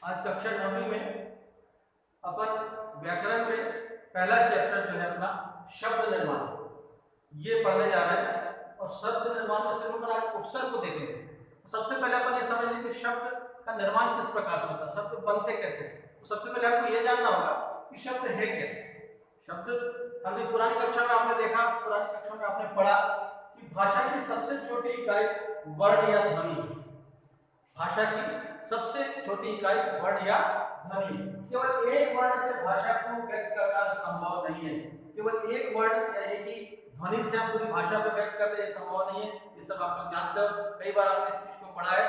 आज कक्षा 9वीं में अपन व्याकरण में पहला चैप्टर जो है अपना शब्द निर्माण ये पढ़ने जा रहे हैं। और शब्द निर्माण में सिर्फ अपन आज उपसर्ग को देखेंगे। सबसे पहले अपन ये समझ लें कि शब्द का निर्माण किस प्रकार से होता है, शब्द बनते कैसे। तो सबसे पहले आपको ये जानना होगा कि शब्द है क्या। शब्द हमने पुरानी कक्षा में आपने देखा, पुरानी कक्षा में आपने पढ़ा कि भाषा की सबसे छोटी इकाई वर्ण या ध्वनि। भाषा की सबसे छोटी इकाई वर्ण या ध्वनि। केवल एक वर्ण से भाषा को व्यक्त करना संभव नहीं है। केवल एक वर्ण या एक ही ध्वनि से हम पूरी भाषा को व्यक्त करते हैं, संभव नहीं है। ये सब आप लोग जानते हो, कई बार आपने इस चीज को पढ़ा है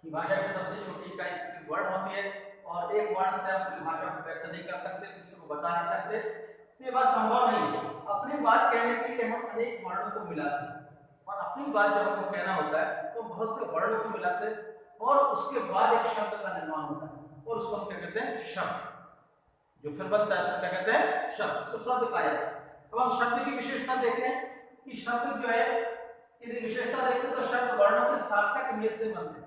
कि भाषा की सबसे छोटी इकाई इसकी वर्ण होती है और एक वर्ण से हम पूरी भाषा को व्यक्त नहीं कर सकते, किसी को बता नहीं सकते। ये बात संभव नहीं है। अपनी बात कहने के लिए हम अनेक वर्णों को मिलाते हैं और अपनी बात जब हमको कहना होता है तो बहुत से वर्णों को मिलाते हैं और उसके बाद एक शब्द का निर्माण होता है और उसको हम क्या कहते हैं, शब्द। जो फिर बनता है उसको क्या कहते हैं, शब्द। उसको शब्द कहा जाता है। अब हम शब्द की विशेषता देखें कि शब्द जो है, यदि विशेषता देखें तो शब्द वर्णों के सार्थक मेल से बनते हैं।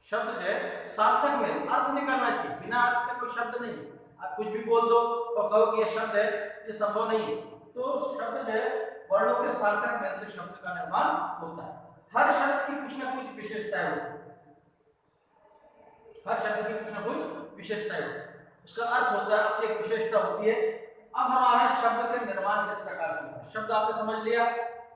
शब्द जो है सार्थक मेल, अर्थ निकलना चाहिए, बिना अर्थ का कोई शब्द नहीं। आप कुछ भी बोल दो और कहो कि ये शब्द है, ये संभव नहीं है। तो शब्द जो है वर्णों के सार्थक मेल से शब्द का निर्माण होता है। हर शब्द की कुछ ना कुछ विशेषताएं होती है। हर शब्द की कुछ ना कुछ विशेषताएं होती है, उसका अर्थ होता है, अपनी एक विशेषता होती है। अब हमारा शब्द के निर्माण किस प्रकार से होता है। शब्द आपने समझ लिया,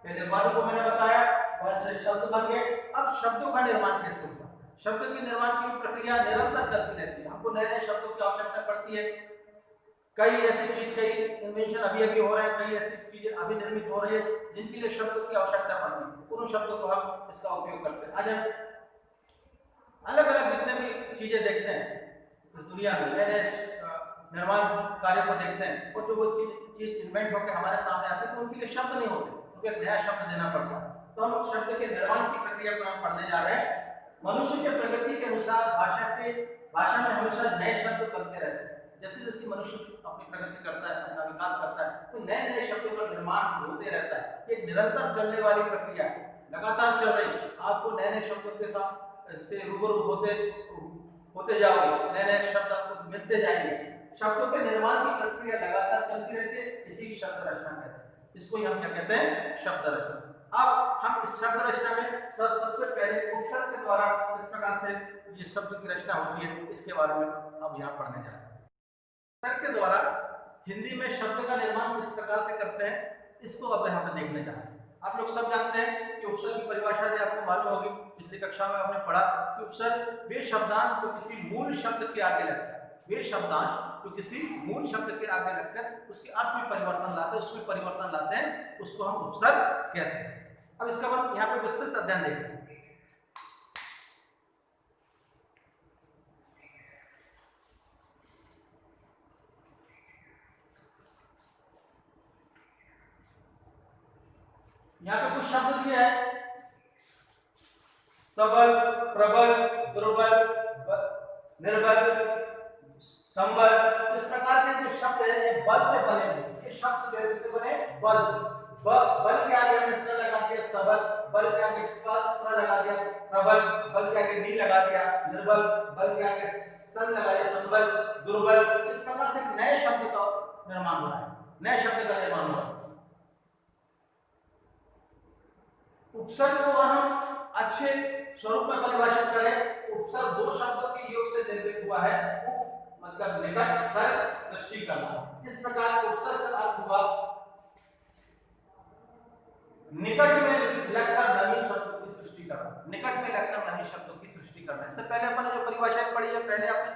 पहले वर्ण को मैंने बताया, वर्ण से शब्द बन गए। अब शब्दों का निर्माण कैसे होता है। शब्द के निर्माण की प्रक्रिया निरंतर चलती रहती है। हमको नए नए शब्दों की आवश्यकता पड़ती है। कई ऐसी चीज, कई इन्वेंशन अभी अभी हो रहे हैं, कई ऐसी चीजें अभी निर्मित हो रही है जिनके लिए शब्दों की आवश्यकता पड़ती है। उन शब्दों को हम इसका उपयोग करते हैं। आज अलग अलग जितने भी चीजें देखते हैं इस दुनिया में, नए निर्माण कार्य को देखते हैं और जो वो चीज इन्वेंट होकर हमारे सामने आते हैं तो उनके लिए शब्द नहीं होते, उनको एक नया शब्द देना पड़ता है। तो हम शब्द के निर्माण की प्रक्रिया को हम पढ़ने जा रहे हैं। मनुष्य के प्रगति के अनुसार भाषा में हमेशा नए शब्द बनते रहते हैं। जैसे जैसे मनुष्य अपनी प्रगति करता है, अपना विकास करता है, तो नए नए शब्दों का निर्माण होते रहता है। एक निरंतर चलने वाली प्रक्रिया लगातार चल रही। आपको नए नए शब्दों के साथ से रूबरू होते जाओगे, नए नए शब्द आपको मिलते जाएंगे। शब्दों के निर्माण की प्रक्रिया लगातार चलती रहती है, इसी शब्द रचना कहते हैं। इसको हम क्या कहते हैं, शब्द रचना। अब हम इस शब्द रचना में सबसे पहले उपसर्ग के द्वारा किस प्रकार से ये शब्द की रचना होती है, इसके बारे में अब यहाँ पढ़ने जा रहे हैं। उपसर्ग के द्वारा हिंदी में शब्द का निर्माण किस प्रकार से करते हैं, इसको अब यहाँ पे देखने जा रहे हैं। आप लोग सब जानते हैं कि उपसर्ग की परिभाषा यदि आपको मालूम होगी, पिछली कक्षा में आपने पढ़ा कि उपसर्ग वे शब्दांश जो किसी मूल शब्द के आगे लगता है, वे शब्दांश जो किसी मूल शब्द के आगे लगकर उसके अर्थ में परिवर्तन लाते हैं, उसमें परिवर्तन लाते हैं, उसको हम उपसर्ग कहते हैं। अब इसका हम यहाँ पे विस्तृत अध्ययन देखें। यहाँ पे कुछ शब्द दिए हैं, सबल, प्रबल, दुर्बल, निर्बल, संबल। इस प्रकार के जो शब्द है ये बल से बने हैं। ये शब्द जो है किससे बने, बल से। बल के आगे हमने स लगा दिया सबल, बल के आगे प्र लगा दिया प्रबल, बल के आगे नी लगा दिया निर्बल, बल के आगे सन लगा दिया संबल, दुर्बल। इस प्रकार से नए शब्द का निर्माण हो रहा है, नए शब्द का निर्माण हो रहा है। उपसर्ग को हम अच्छे स्वरूप में परिभाषित करें, उपसर्ग दो शब्दों के योग से निर्मित हुआ है। उप मतलब निकट, सर्ग सृष्टि करना। इस प्रकार उपसर्ग का अर्थ हुआ निकट में लगकर नवीन शब्दों की सृष्टि करना। निकट में लगकर नवीन शब्दों की सृष्टि करना। इससे पहले अपन ने जो परिभाषाएं पढ़ी है, पहले आपने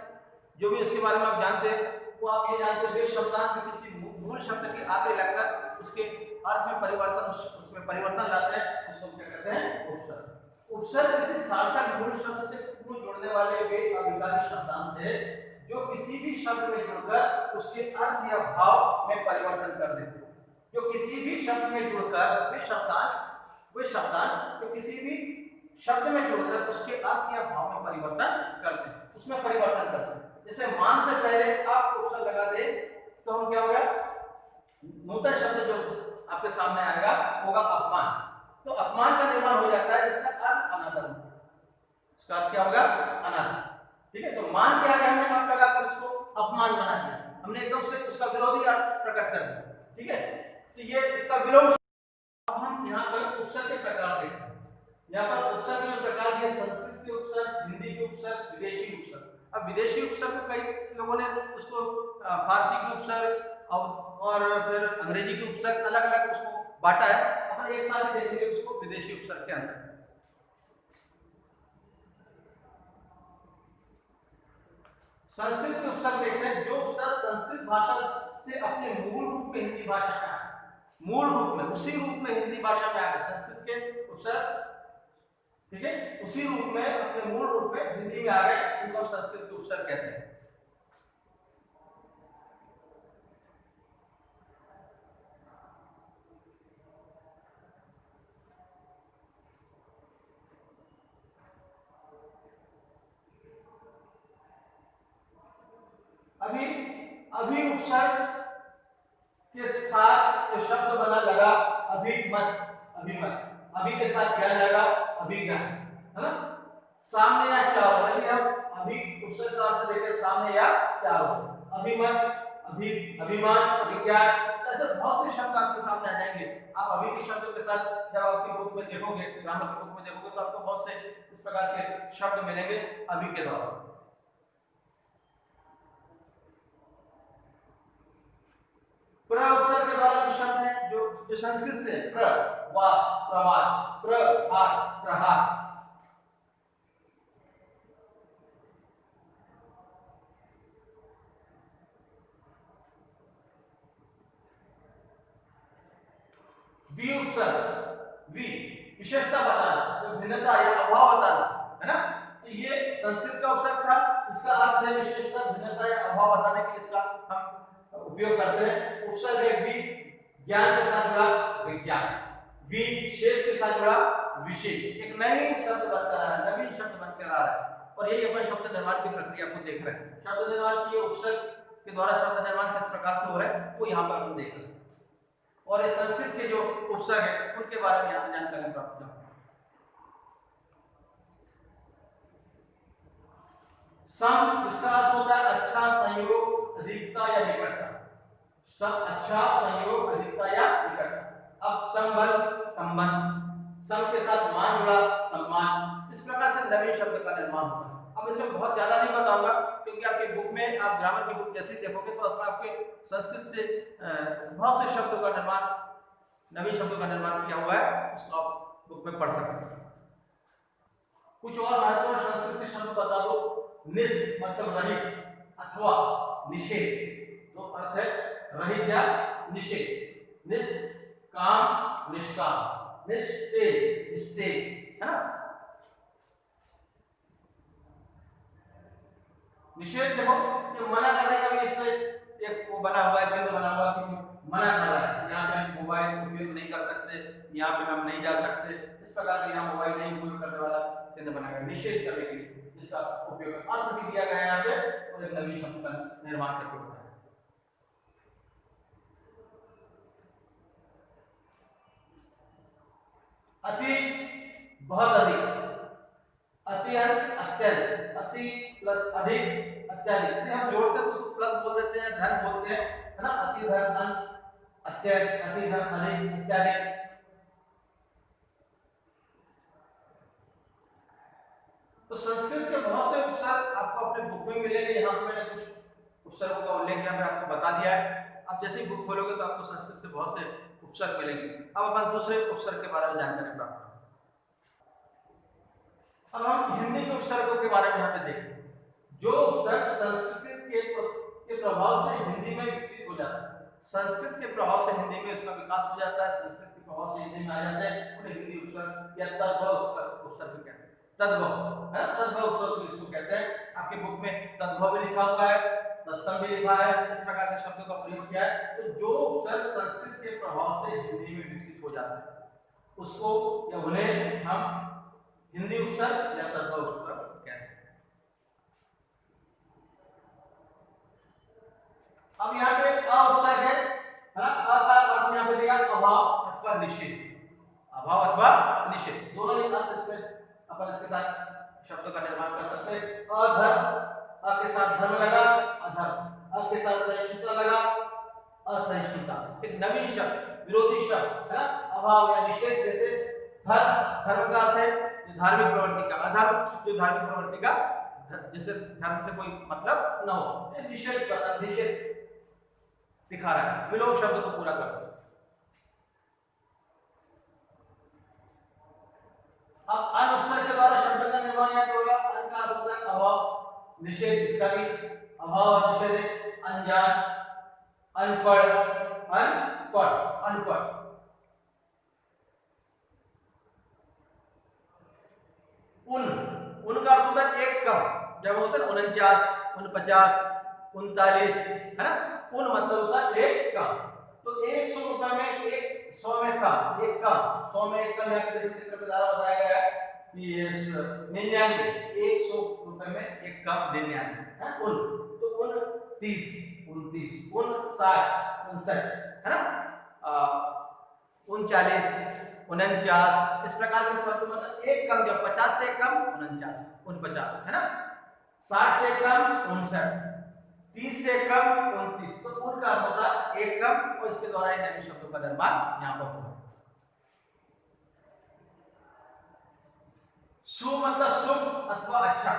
जो भी इसके बारे में आप जानते हैं वो आप ये जानते हैं, वे शब्दांश जो किसी मूल शब्द के आगे लगकर उसके अर्थ में परिवर्तन, उसमें परिवर्तन लाते हैं, उसको क्या कहते हैं, उपसर्ग। उपसर्ग किसी सार्थक मूल शब्द से पूर्व जुड़ने वाले वे अभिकारी शब्दांश है जो किसी भी शब्द में जुड़कर उसके अर्थ या भाव में परिवर्तन कर देते हैं। जो किसी भी शब्द में जुड़कर वे शब्दांश जो किसी भी शब्द में जुड़कर उसके अर्थ या भाव में परिवर्तन करते हैं, उसमें परिवर्तन करते हैं। जैसे मान से पहले आप उपसर्ग लगा दे तो हम क्या होगा, नूतन शब्द जो आपके सामने आएगा होगा अपमान। तो अपमान का निर्माण हो जाता है जिसका अर्थ अनादर। इसका अर्थ क्या होगा, अनादर। ठीक है, तो मान के आगे हमने मान लगाकर उसको अपमान बना दिया, हमने एकदम से उसका विरोधी अर्थ प्रकट कर दिया। ठीक है, तो ये इसका विलोम। अब हम यहाँ पर उपसर्ग के प्रकार देखें। यहाँ पर उपसर्ग में प्रकार दिए, संस्कृत के उपसर्ग, हिंदी के उपसर्ग, विदेशी उपसर्ग। अब विदेशी उपसर्ग को कई लोगों ने उसको फारसी के उपसर्ग और फिर अंग्रेजी के उपसर्ग अलग अलग उसको बांटा है। अपन एक साथ देखेंगे उसको विदेशी उपसर्ग के अंदर। संस्कृत के उपसर्ग देखते हैं, जो उपसर्ग संस्कृत भाषा से अपने मूल रूप में हिंदी भाषा में आए, मूल रूप में उसी रूप में हिंदी भाषा में आ गए संस्कृत के उपसर्ग। ठीक है, उसी रूप में अपने मूल रूप में हिंदी में आ गए, उनको संस्कृत के उपसर्ग कहते हैं। अभी अभी उपसर्ग के साथ जो शब्द बना लगा अभिमत, अभिमत, अभी के साथ ज्ञान लगा अभिज्ञान, है ना। सामने या चारों, यदि हम अभी उपसर्ग का अर्थ देखें सामने या चारों, अभिमत, अभिमान, अभिज्ञान, ऐसे बहुत से शब्द आपके सामने आ जाएंगे। आप अभी के शब्दों के साथ जब आपकी बुक में देखोगे, ग्रामर की बुक में देखोगे, तो आपको बहुत से इस प्रकार के शब्द मिलेंगे अभी के दौरान। प्र उपसर्ग के द्वारा जो शब्द है, जो संस्कृत से प्रवास, प्रवास, प्रहार, प्रहार। वी उपसर्ग, वी विशेषता बताना, तो भिन्नता या अभाव बताना, है ना। तो ये संस्कृत का उपसर्ग था, इसका अर्थ है विशेषता, भिन्नता या अभाव बताने के लिए इसका हम उपयोग करते हैं। उपसर्ग है वी, ज्ञान के साथ जुड़ा विज्ञान, वी शेष के साथ जुड़ा विशेष, एक नवीन शब्द बनकर आ रहा है, नवीन शब्द बनकर आ रहा है। और यही अपन शब्द निर्माण की प्रक्रिया को देख रहे हैं। शब्द निर्माण की उपसर्ग के द्वारा शब्द निर्माण किस प्रकार से हो रहा है वो यहाँ पर हम देख रहे हैं। और इस संस्कृत के जो उपसर्ग है उनके बारे में यहाँ पर जानकारी प्राप्त करें। सम, इसका अर्थ होता है अच्छा, संयोग, अधिकता या निकटता। सम अच्छा, संयोग, अधिकता या निकटता। अब संबंध, संबंध, सम के साथ मान जुड़ा सम्मान, इस प्रकार से नवीन शब्द का निर्माण होता है। अब इसमें बहुत ज्यादा नहीं बताऊंगा, क्योंकि आपकी बुक में आप ग्रामर की बुक जैसे देखोगे तो उसमें आपके संस्कृत से बहुत से शब्दों का निर्माण, नवीन शब्दों का निर्माण किया हुआ है, उसको आप बुक में पढ़ सकते हैं। कुछ और महत्वपूर्ण संस्कृत के शब्द बता दो। निस मतलब रहित अथवा निषेध, तो अर्थ है रहित या निषेध। निस काम, निष्काम, निस्तेज, निस्तेज, है ना। निषेध देखो, ये मना करने का भी इसमें एक वो बना हुआ है, चिन्ह बना हुआ है कि मना कर रहा है, यहाँ पे हम मोबाइल उपयोग नहीं कर सकते, यहाँ पे हम नहीं जा सकते, इस प्रकार का यहाँ मोबाइल नहीं उपयोग करने वाला चिन्ह बना है निषेध करने के लिए, जिसका उपयोग अर्थ भी दिया गया है यहाँ पे, और एक नवीन शब्द का निर्माण करके होता है। अति, बहुत अधिक, अत्यंत, अत्यंत, अति प्लस अधिक, अत्यधिक, यदि हम जोड़ते हैं तो उसको प्लस बोल देते हैं, धन बोलते हैं, है ना। अति धन, अंत, अत्यंत, अति धन, अधिक, अत्यधिक। तो संस्कृत के बहुत से उपसर्ग आपको अपने बुक में मिलेंगे। यहाँ पे मैंने कुछ उपसर्गों का उल्लेख यहाँ पे आपको बता दिया है। आप जैसे ही बुक खोलोगे तो आपको संस्कृत से बहुत से उपसर्ग मिलेंगे। अब अपन दूसरे उपसर्ग के बारे में जानकारी प्राप्त करें। अब हम हिंदी के उपसर्गों के बारे में यहाँ पे देखें। जो उपसर्ग संस्कृत के प्रभाव से हिंदी में विकसित हो जाता है, संस्कृत के प्रभाव से हिंदी में उसका विकास हो जाता है, संस्कृत के प्रभाव से हिंदी में आ जाते हैं, उन्हें हिंदी उपसर्ग या तद्भव उपसर्ग कहते हैं। तद्भव है, तद्भव उपसर्ग इसको कहते हैं। आपके बुक में तद्भव भी लिखा हुआ है, तत्सम भी लिखा है, इस प्रकार के शब्दों का प्रयोग किया है। तो जो उपसर्ग संस्कृत के प्रभाव से हिंदी में विकसित हो जाता है उसको या उन्हें हम हिंदी उपसर्ग या तद्भव उपसर्ग कहते हैं। अब यहाँ पे अ उपसर्ग है ना। अ का अर्थ यहाँ पे दिया अभाव अथवा निषेध, अभाव अथवा निषेध, दोनों ही अर्थ इसमें अपन इसके साथ शब्दों का निर्माण कर सकते हैं। अधर्म, साथ धर्म लगा अधर्म, अ के साथ सहिष्णुता लगा असहिष्णुता। एक नवीन शब्द विरोधी शब्द है ना, अभाव या निषेध। जैसे धर्म का अर्थ है जो धार्मिक प्रवृत्ति का, अधर्म जो धार्मिक प्रवृत्ति का, जैसे धर्म से कोई मतलब न हो। निषेध करना, निषेध दिखा रहा है, विलोम शब्द को पूरा कर दो। अब अन उपसर्ग के द्वारा शब्द का निर्माण यहाँ होगा। अन का अर्थ होता है अभाव, निषेध इसका भी अभाव और निषेध है। अनजान, अनपढ़, अनपढ़, अनपढ़। उन का अर्थ होता है एक कम, जब होता है 49, 49, 39 है ना। उन मतलब होता है एक कम। तो 100 रुपए में एक 100 में कम, एक कम, 100 में एक कम। यहाँ पे चित्र में द्वारा बताया गया है कि 99, 100 रुपए में एक कम 99 है। उन तो 29, 29, 59, 59 है ना, 39, 49। इस प्रकार के शब्द मतलब एक कम, जब 50 से कम 49, 49 है ना, 60 से कम 59, 30 से कम 29। तो उनका अर्थ होता है एक कम, और इसके द्वारा इन नवीन शब्दों का निर्माण यहाँ पर होगा। शुभ मतलब शुभ अथवा अच्छा।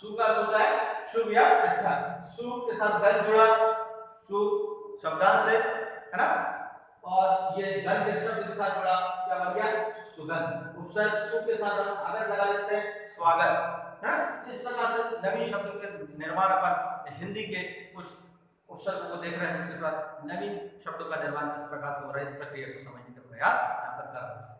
शुभ का अर्थ होता है शुभ या अच्छा। शुभ के साथ गंध जुड़ा, शुभ शब्दांश है ना, और ये गंध के शब्द के साथ जुड़ा, क्या बन गया? सुगंध। उपसर्ग शुभ के साथ हम आगे लगा देते हैं स्वागत है। इस प्रकार से नवीन शब्दों के निर्माण अपन हिंदी के कुछ उपसर्ग को देख रहे हैं, इसके साथ नवीन शब्दों का निर्माण किस प्रकार से हो रहा है, इस प्रक्रिया को समझने का प्रयास यहाँ पर कर रहे हैं।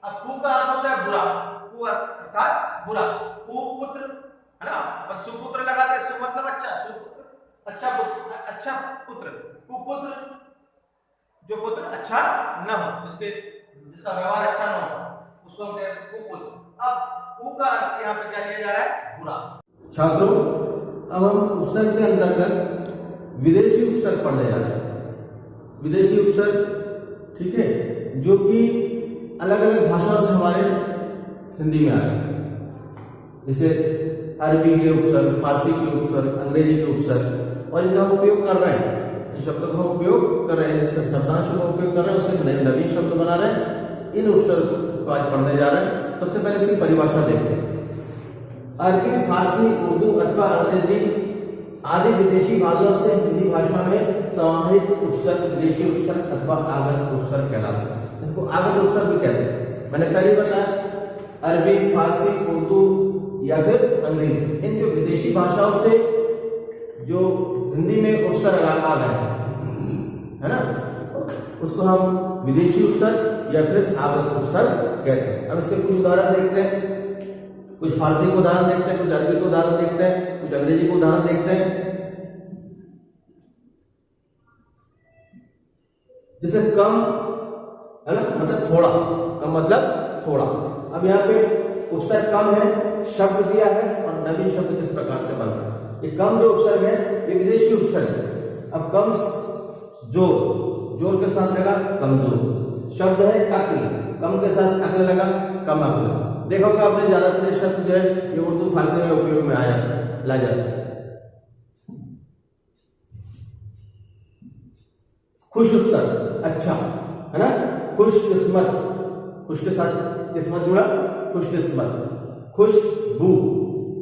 अब कु का अर्थ होता है बुरा। कु अर्थात बुरा। कुपुत्र है ना, अपन सुपुत्र लगाते हैं, सु मतलब अच्छा, सुपुत्र अच्छा पुत्र, अच्छा पुत्र। कुपुत्र जो पुत्र अच्छा न हो, जिसका व्यवहार अच्छा न हो, उसको हम कहते हैं कुपुत्र। अब कु का अर्थ यहाँ पे क्या लिया जा रहा है? बुरा। छात्रों, अब हम उपसर्ग के अंतर्गत विदेशी उपसर्ग पढ़ने जा रहे हैं। विदेशी उपसर्ग, ठीक है, जो कि अलग अलग भाषाओं से हमारे हिंदी में आ रहे हैं। जैसे अरबी के उपसर्ग, फारसी के उपसर्ग, अंग्रेजी के उपसर्ग, और इनका हम उपयोग कर रहे हैं। इन शब्दों का हम उपयोग कर रहे हैं, शब्दांशों का उपयोग कर रहे हैं, उसके नवीन शब्द बना रहे हैं। इन उपसर्ग को आज पढ़ने जा रहे हैं। सबसे पहले इसकी परिभाषा देखते हैं। अरबी, फारसी, उर्दू अथवा अंग्रेजी आदि विदेशी भाषाओं से हिंदी भाषा में समाहित उपसर्ग विदेशी उपसर्ग अथवा आगत उपसर्ग कहलाता है। इसको आगत उपसर्ग भी कहते हैं। मैंने पहले बताया, अरबी, फारसी, उर्दू या फिर अंग्रेजी, इन जो विदेशी भाषाओं से जो हिंदी में उपसर्ग आ गए है ना, उसको हम विदेशी उपसर्ग या फिर आगत उपसर्ग कहते हैं। अब इसके कुछ उदाहरण देखते हैं। कुछ फारसी को उदाहरण देखते हैं, कुछ अरबी को उदाहरण देखते हैं, कुछ अंग्रेजी को उदाहरण देखते हैं। जैसे कम है ना, मतलब थोड़ा, कम मतलब थोड़ा। अब यहाँ पे उपसर्ग कम है, शब्द दिया है, और नवीन शब्द किस प्रकार से बन रहा है। ये कम जो उपसर्ग है ये विदेशी उपसर्ग है। अब कम जोर, जोर के साथ लगा कमजोर। शब्द है अक्ल, कम के साथ अक्ल लगा कम अक्ल। देखो कि आपने ज्यादातर शब्द जो है ये उर्दू फारसी में उपयोग में आया ला जाता है। खुश उपसर्ग अच्छा है ना, खुशकिस्मत, खुश के साथ किस्मत जुड़ा, खुशकिस्मत। खुशबू,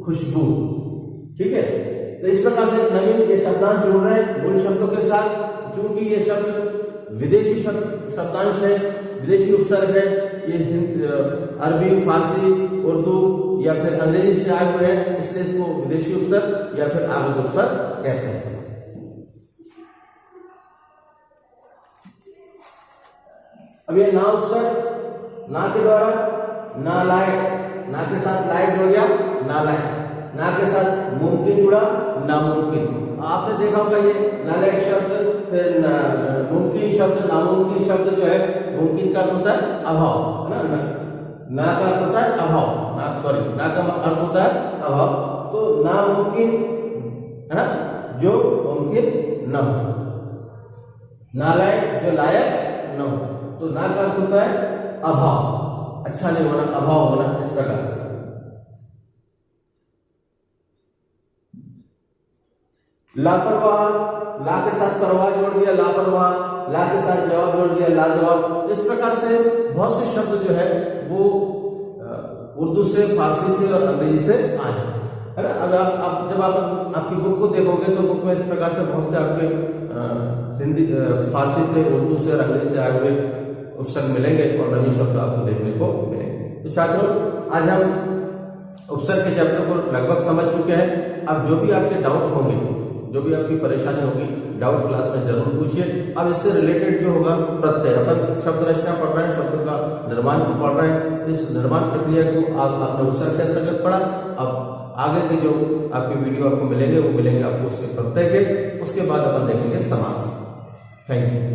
खुशबू, ठीक है। तो इस प्रकार से नवीन ये शब्दांश जुड़ रहे हैं मूल शब्दों के साथ। चूंकि ये शब्द विदेशी शब्दांश है, विदेशी उपसर्ग है, ये अरबी, फारसी, उर्दू या फिर अंग्रेजी से आए हुए हैं, इसलिए इसको विदेशी उपसर्ग या फिर आगत उपसर्ग कहते हैं। अब ये ना उपसर्ग, ना के द्वारा नालायक, ना के साथ लायक जुड़ गया नालायक, ना के साथ मुमकिन जुड़ा नामुमकिन। आपने देखा होगा ये नालायक शब्द, फिर मुमकिन शब्द, नामुमकिन शब्द जो है, मुमकिन का अर्थ होता है अभाव है ना, ना का अर्थ होता है अभाव, ना का अर्थ होता है अभाव। तो नामुमकिन है ना, जो मुमकिन न हो, नालायक जो लायक न हो। तो ना का अर्थ होता है अभाव, अच्छा नहीं होना, अभाव होना, इस प्रकार। लापरवाह, ला के साथ परवाह जोड़ दिया लापरवाह, ला के साथ जवाब जोड़ दिया लाजवाब। इस प्रकार से बहुत से शब्द जो है वो उर्दू से, फारसी से और अंग्रेजी से आए हैं, है ना। अब आप जब आप आपकी बुक को देखोगे तो बुक में इस प्रकार से बहुत से आपके हिंदी, फारसी से, उर्दू से और अंग्रेजी से आए हुए उपसर्ग मिलेंगे और नवीन शब्द आपको देखने को मिलेंगे। तो छात्रों, आज हम उपसर्ग के चैप्टर को लगभग समझ चुके हैं। अब जो भी आपके डाउट होंगे, जो भी आपकी परेशानी होगी, डाउट क्लास में जरूर पूछिए। अब इससे रिलेटेड जो होगा प्रत्यय, अपन शब्द रचना पढ़ रहे हैं, शब्द का निर्माण को पढ़ रहे हैं, इस निर्माण प्रक्रिया को आपने उपसर्ग के अंतर्गत पढ़ा। अब आगे के जो आपके वीडियो आपको मिलेंगे वो मिलेंगे आपको उसके प्रत्यय के, उसके बाद अपन देखेंगे समास। Thank you.